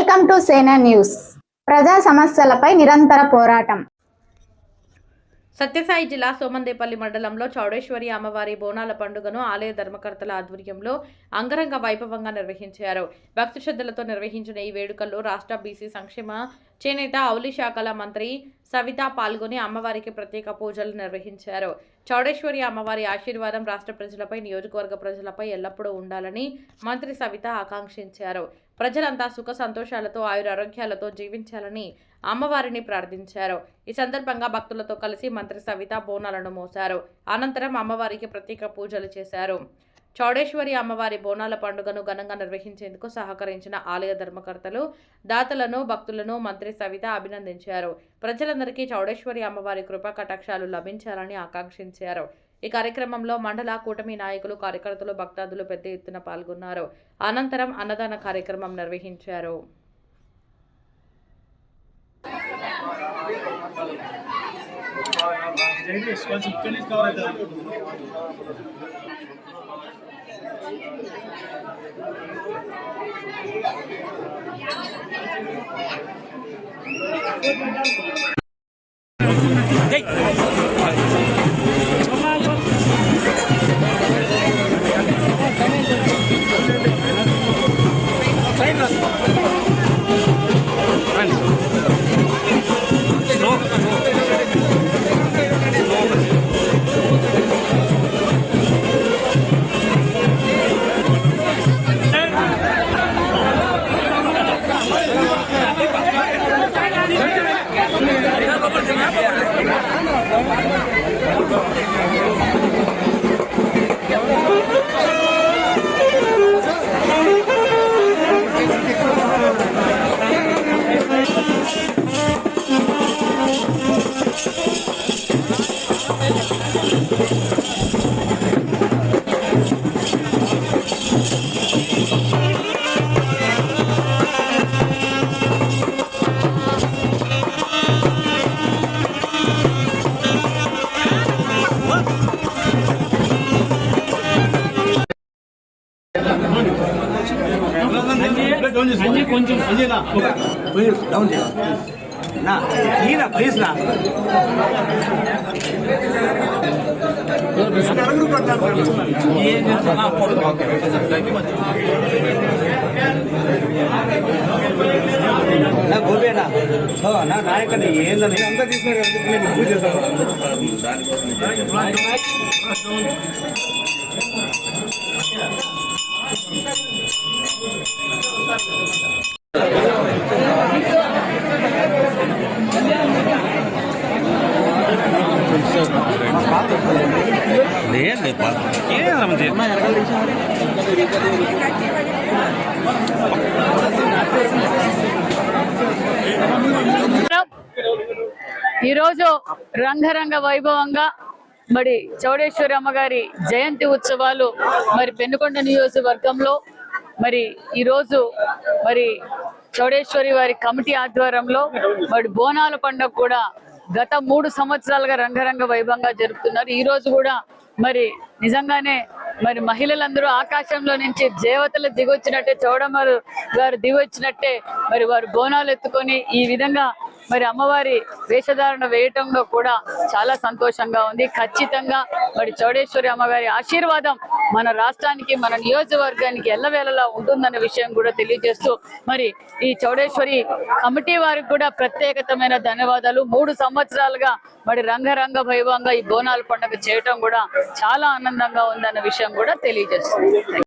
Welcome to సేనా news. ప్రజా సమస్యలపై నిరంతర పోరాటం. సత్యసాయి జిల్లా సోమందేపల్లి మండలంలో చౌడేశ్వరి అమ్మవారి బోనాల పండుగను ఆలయ ధర్మకర్తల ఆధ్వర్యంలో అంగరంగ వైభవంగా నిర్వహించారు. భక్తి శ్రద్ధలతో నిర్వహించిన ఈ వేడుకల్లో రాష్ట్ర బీసీ సంక్షేమ చేనేత ఔలి శాఖల మంత్రి సవిత పాల్గొని అమ్మవారికి ప్రత్యేక పూజలు నిర్వహించారు. చౌడేశ్వరి అమ్మవారి ఆశీర్వాదం రాష్ట్ర ప్రజలపై, నియోజకవర్గ ప్రజలపై ఎల్లప్పుడూ ఉండాలని మంత్రి సవిత ఆకాంక్షించారు. ప్రజలంతా సుఖ సంతోషాలతో ఆయురారోగ్యాలతో జీవించాలని అమ్మవారిని ప్రార్థించారు. ఈ సందర్భంగా భక్తులతో కలిసి మంత్రి సవిత బోనాలను మోశారు. అనంతరం అమ్మవారికి ప్రత్యేక పూజలు చేశారు. చౌడేశ్వరి అమ్మవారి బోనాల పండుగను ఘనంగా నిర్వహించేందుకు సహకరించిన ఆలయ ధర్మకర్తలు, దాతలను, భక్తులను మంత్రి సవిత అభినందించారు. ప్రజలందరికీ చౌడేశ్వరి అమ్మవారి కృపా కటాక్షాలు లభించాలని ఆకాంక్షించారు. ఈ కార్యక్రమంలో మండల కూటమి నాయకులు, కార్యకర్తలు, భక్తాదులు పెద్ద ఎత్తున పాల్గొన్నారు. అనంతరం అన్నదాన కార్యక్రమం నిర్వహించారు. గోపేనా నా నాయకుని ఏందని అంతా తీసుకుని పూజ చేస్తాను. ఈరోజు రంగరంగ వైభవంగా మరి చౌడేశ్వరి అమ్మగారి జయంతి ఉత్సవాలు మరి పెనుకొండ నియోజకవర్గంలో మరి ఈరోజు మరి చౌడేశ్వరి వారి కమిటీ ఆధ్వర్యంలో మరి బోనాల పండుగ కూడా గత 3 సంవత్సరాలుగా రంగరంగ వైభవంగా జరుపుతున్నారు. ఈ రోజు కూడా మరి నిజంగానే మరి మహిళలందరూ ఆకాశంలో నుంచి దేవతలు దిగొచ్చినట్టే, చౌడమ్మ గారు దిగొచ్చినట్టే మరి వారు బోనాలు ఎత్తుకొని ఈ విధంగా మరి అమ్మవారి వేషధారణ వేయటంలో కూడా చాలా సంతోషంగా ఉంది. ఖచ్చితంగా మరి చౌడేశ్వరి అమ్మగారి ఆశీర్వాదం మన రాష్ట్రానికి, మన నియోజకవర్గానికి ఎల్లవేళలా ఉంటుందన్న విషయం కూడా తెలియజేస్తూ మరి ఈ చౌడేశ్వరి కమిటీ వారికి కూడా ప్రత్యేకమైన ధన్యవాదాలు. 3 సంవత్సరాలుగా మరి రంగరంగ వైభవంగా ఈ బోనాల పండుగ చేయటం కూడా చాలా ఆనందంగా ఉందన్న విషయం కూడా తెలియజేస్తుంది.